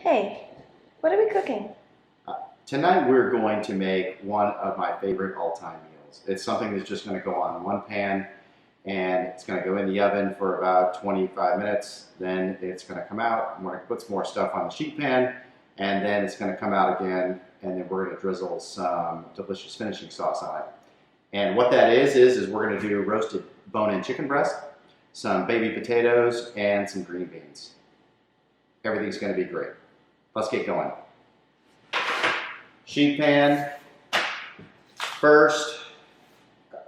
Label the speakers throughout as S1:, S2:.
S1: Hey, what are we cooking?
S2: Tonight we're going to make one of my favorite all-time meals. It's something that's just going to go on one pan and it's going to go in the oven for about 25 minutes. Then it's going to come out. I'm going to put some more stuff on the sheet pan and then it's going to come out again, and then we're going to drizzle some delicious finishing sauce on it. And what that is we're going to do roasted bone-in chicken breast, some baby potatoes, and some green beans. Everything's going to be great. Let's get going. Sheet pan first.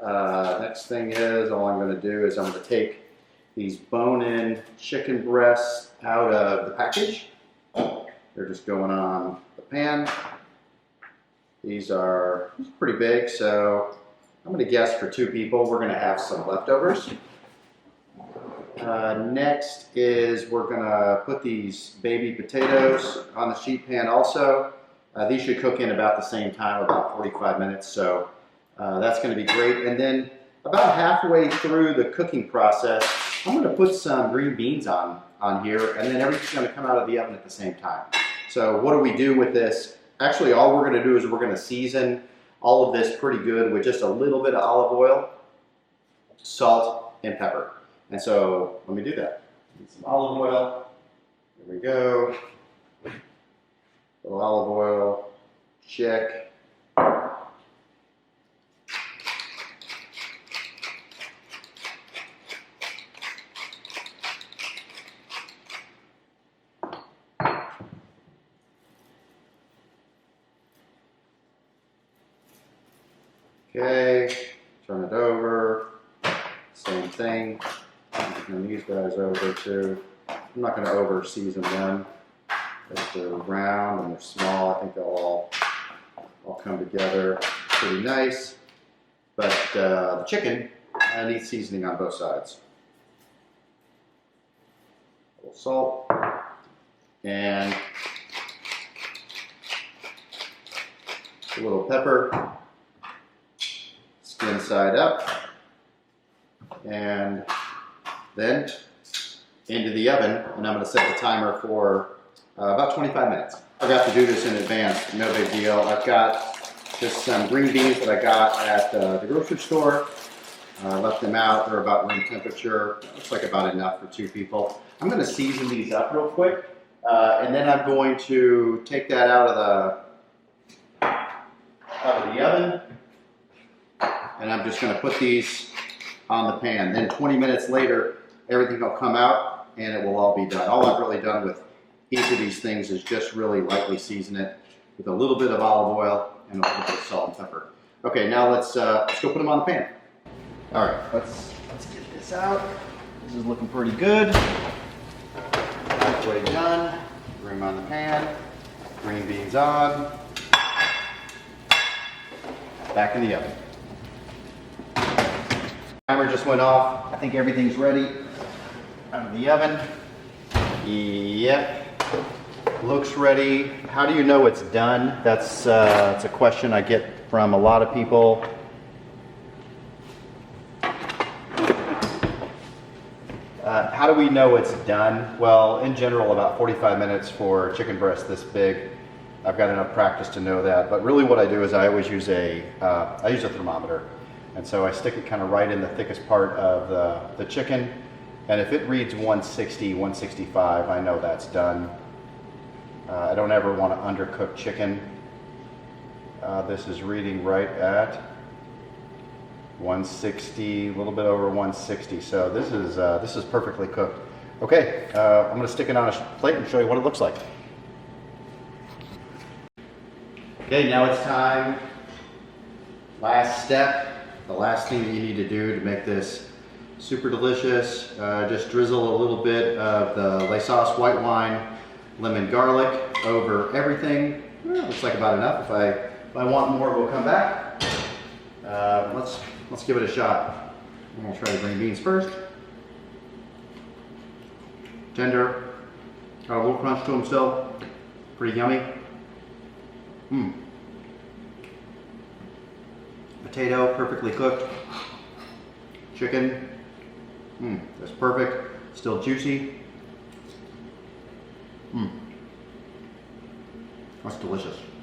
S2: Next thing is, all I'm going to do is I'm going to take these bone-in chicken breasts out of the package. They're just going on the pan. These are pretty big, so I'm going to guess for 2 people we're going to have some leftovers. Next is we're going to put these baby potatoes on the sheet pan also. These should cook in about the same time, about 45 minutes, so that's going to be great. And then about halfway through the cooking process, I'm going to put some green beans on here, and then everything's going to come out of the oven at the same time. So what do we do with this? Actually, all we're going to do is we're going to season all of this pretty good with just a little bit of olive oil, salt, and pepper. And so let me do that. Some olive oil. There we go. A little olive oil. Check. Okay. Turn it over. Same thing. And these guys over too. I'm not going to over season them. If they're round and they're small, I think they'll all come together pretty nice. But the chicken needs seasoning on both sides. A little salt and a little pepper. Skin side up. And then into the oven, and I'm going to set the timer for about 25 minutes. I got to do this in advance, no big deal. I've got just some green beans that I got at the grocery store. Left them out, they're about room temperature. Looks like about enough for 2 people. I'm going to season these up real quick, and then I'm going to take that out of the oven, and I'm just going to put these on the pan. Then 20 minutes later, everything will come out and it will all be done. All I've really done with each of these things is just really lightly season it with a little bit of olive oil and a little bit of salt and pepper. Okay, now let's go put them on the pan. All right, let's get this out. This is looking pretty good. Halfway done. Bring them on the pan. Green beans on. Back in the oven. Timer just went off. I think everything's ready. Out of the oven. Yep. Looks ready. How do you know it's done? That's a question I get from a lot of people. How do we know it's done? Well, in general, about 45 minutes for chicken breast this big. I've got enough practice to know that. But really what I do is I always use a thermometer. And so I stick it kind of right in the thickest part of the chicken. And if it reads 160, 165, I know that's done. I don't ever want to undercook chicken. This is reading right at 160, a little bit over 160. So this is perfectly cooked. Okay, I'm going to stick it on a plate and show you what it looks like. Okay, now it's time. Last step. The last thing that you need to do to make this super delicious, just drizzle a little bit of the lay sauce white wine, lemon garlic over everything. Looks like about enough. If I want more, we'll come back. Let's give it a shot. I'm gonna try the green beans first. Tender, got a little crunch to them still. Pretty yummy. Potato, perfectly cooked. Chicken, that's perfect. Still juicy. That's delicious.